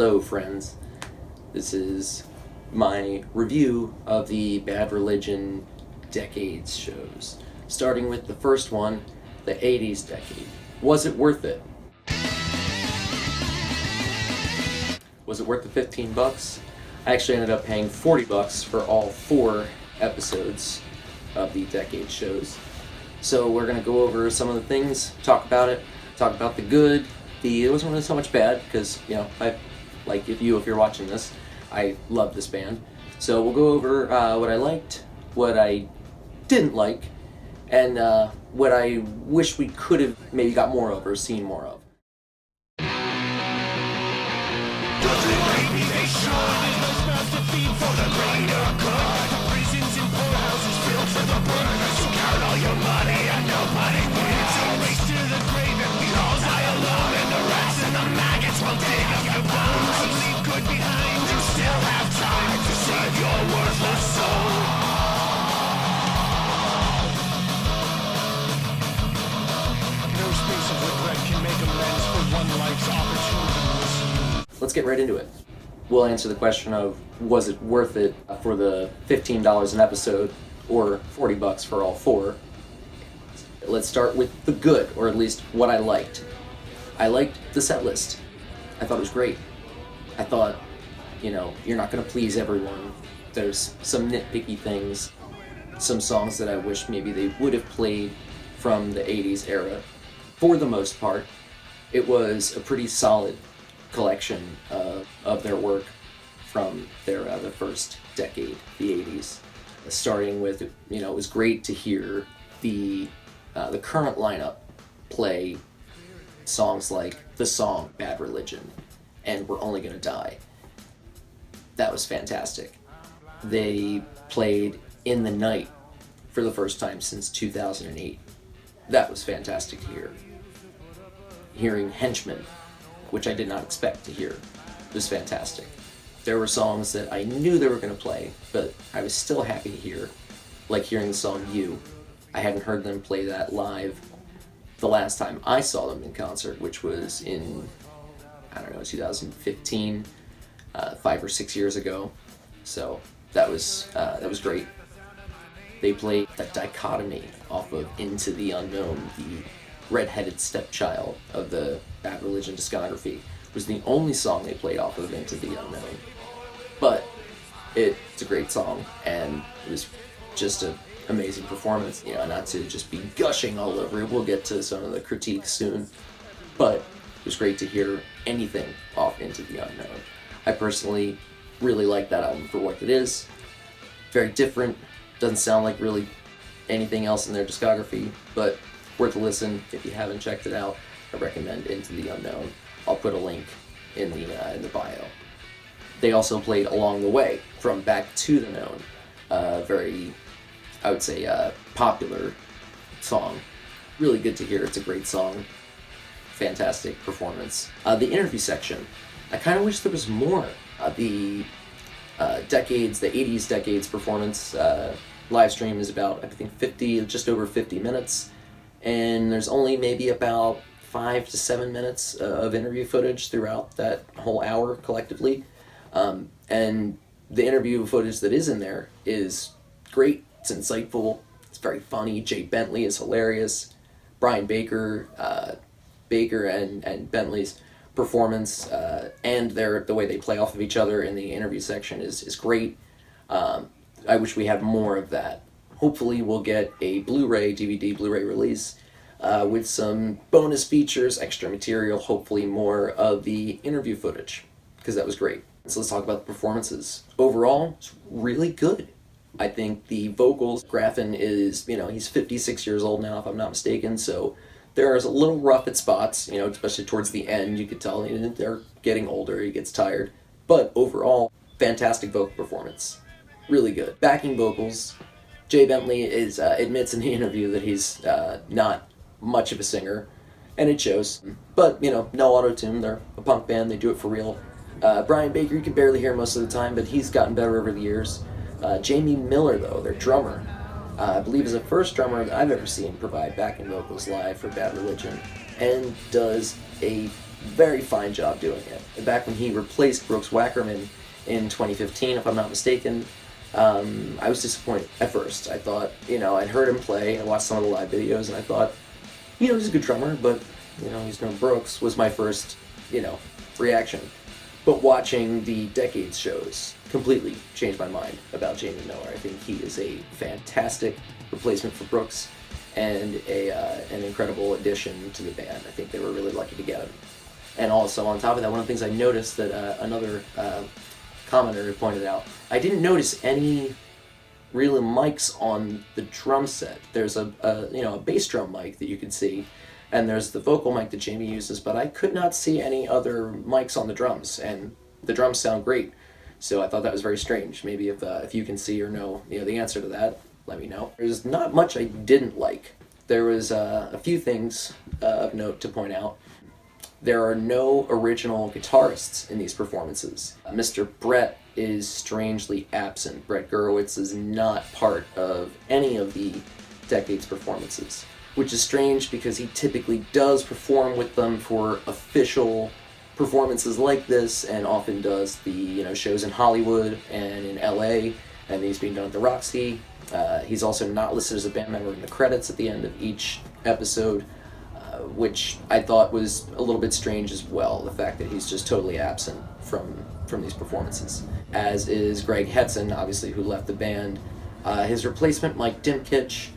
Hello friends, this is my review of the Bad Religion Decades shows. Starting with the first one, the 80s decade. Was it worth it? Was it worth the 15 bucks? I actually ended up paying 40 bucks for all 4 episodes of the decade shows. So we're gonna go over some of the things, talk about it, talk about the good. It wasn't really so much bad because, if you're watching this, I love this band. So we'll go over what I liked, what I didn't like, and what I wish we could have maybe got more of or seen more of. Let's get right into it. We'll answer the question of, was it worth it for the $15 an episode or 40 bucks for all 4? Let's start with the good, or at least what I liked. I liked the set list. I thought it was great. I thought, you're not going to please everyone. There's some nitpicky things, some songs that I wish maybe they would have played from the 80s era. For the most part, it was a pretty solid collection of their work from their the first decade, the 80s. Starting with, it was great to hear the current lineup play songs like the song Bad Religion and We're Only Gonna Die. That was fantastic. They played In the Night for the first time since 2008. That was fantastic to hear. Hearing Henchmen, which I did not expect to hear, was fantastic. There were songs that I knew they were going to play, but I was still happy to hear, like hearing the song You. I hadn't heard them play that live the last time I saw them in concert, which was in, 2015, 5 or 6 years ago. So that was great. They played The Dichotomy off of Into the Unknown, the redheaded stepchild of the Bad Religion discography. It was the only song they played off of Into the Unknown. But it's a great song, and it was just an amazing performance. Not to just be gushing all over it. We'll get to some of the critiques soon. But it was great to hear anything off Into the Unknown. I personally really like that album for what it is. Very different. Doesn't sound like really anything else in their discography, but worth a listen. If you haven't checked it out, I recommend Into the Unknown. I'll put a link in the bio. They also played Along the Way from Back to the Known. Very, I would say, popular song. Really good to hear. It's a great song. Fantastic performance. The interview section. I kind of wish there was more. The 80s decades performance live stream is about, I think, just over 50 minutes. And there's only maybe about 5 to 7 minutes of interview footage throughout that whole hour collectively. And the interview footage that is in there is great. It's insightful. It's very funny. Jay Bentley is hilarious. Brian Baker and Bentley's performance and the way they play off of each other in the interview section is great. I wish we had more of that. Hopefully we'll get a DVD Blu-ray release with some bonus features, extra material, hopefully more of the interview footage, because that was great. So let's talk about the performances. Overall, it's really good. I think the vocals, Graffin is, he's 56 years old now, if I'm not mistaken, so there's a little rough at spots, especially towards the end. You could tell they're getting older, he gets tired. But overall, fantastic vocal performance. Really good. Backing vocals, Jay Bentley admits in the interview that he's not much of a singer, and it shows. But, no auto-tune, they're a punk band, they do it for real. Brian Baker, you can barely hear most of the time, but he's gotten better over the years. Jamie Miller, though, their drummer, I believe is the first drummer that I've ever seen provide backing vocals live for Bad Religion, and does a very fine job doing it. Back when he replaced Brooks Wackerman in 2015, if I'm not mistaken, I was disappointed at first. I thought, I'd heard him play, I watched some of the live videos, and I thought, he's a good drummer, but, he's no Brooks, was my first, reaction. But watching the Decades shows completely changed my mind about Jamie Miller. I think he is a fantastic replacement for Brooks and an incredible addition to the band. I think they were really lucky to get him. And also, on top of that, one of the things I noticed that another commenter pointed out, I didn't notice any real mics on the drum set. There's a bass drum mic that you can see, and there's the vocal mic that Jamie uses, but I could not see any other mics on the drums, and the drums sound great. So I thought that was very strange. Maybe if you can see or know the answer to that, let me know. There's not much I didn't like. There was a few things of note to point out. There are no original guitarists in these performances. Mr. Brett is strangely absent. Brett Gurewitz is not part of any of the Decades performances, which is strange because he typically does perform with them for official performances like this, and often does the shows in Hollywood and in LA, and these being done at the Roxy. He's also not listed as a band member in the credits at the end of each episode, which I thought was a little bit strange as well, the fact that he's just totally absent from these performances. As is Greg Hetson, obviously, who left the band. His replacement, Mike Dimkich,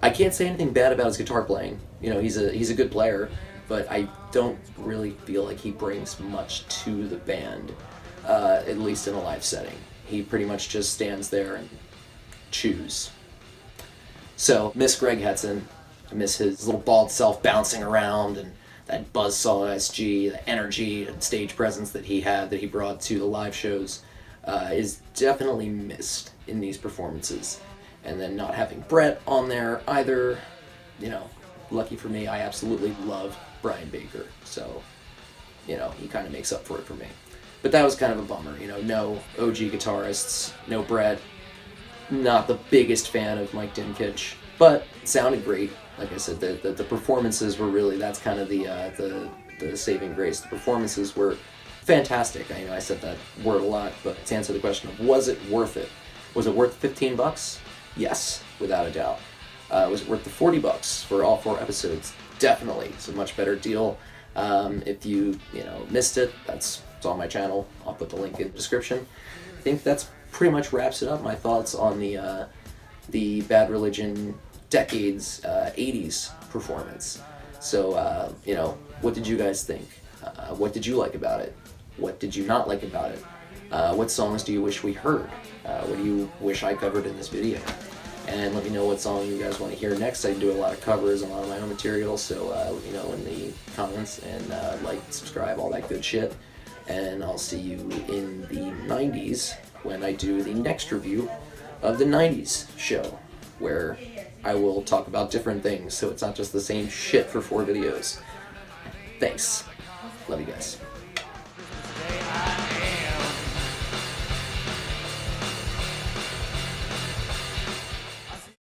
I can't say anything bad about his guitar playing. He's a good player, but I don't really feel like he brings much to the band, at least in a live setting. He pretty much just stands there and chews. So, miss Greg Hetson. I miss his little bald self bouncing around, and that buzzsaw SG, the energy and stage presence that he had, that he brought to the live shows, is definitely missed in these performances. And then not having Brett on there either, lucky for me, I absolutely love Brian Baker. So, he kind of makes up for it for me. But that was kind of a bummer, no OG guitarists, no Brett. Not the biggest fan of Mike Dimkich, but it sounded great. Like I said, the performances were really, that's kind of the saving grace. The performances were fantastic. I said that word a lot, but to answer the question of was it worth it? Was it worth $15? Yes, without a doubt. Was it worth the $40 for all 4 episodes? Definitely. It's a much better deal. If you missed it, it's on my channel. I'll put the link in the description. I think that's pretty much wraps it up. My thoughts on the Bad Religion Decades 80's performance. So what did you guys think? What did you like about it? What did you not like about it? What songs do you wish we heard? What do you wish I covered in this video? And let me know what song you guys want to hear next. I do a lot of covers, a lot of my own material, so let me know in the comments, and like, subscribe, all that good shit. And I'll see you in the 90's when I do the next review of the 90's show, where I will talk about different things, so it's not just the same shit for 4 videos. Thanks. Love you guys.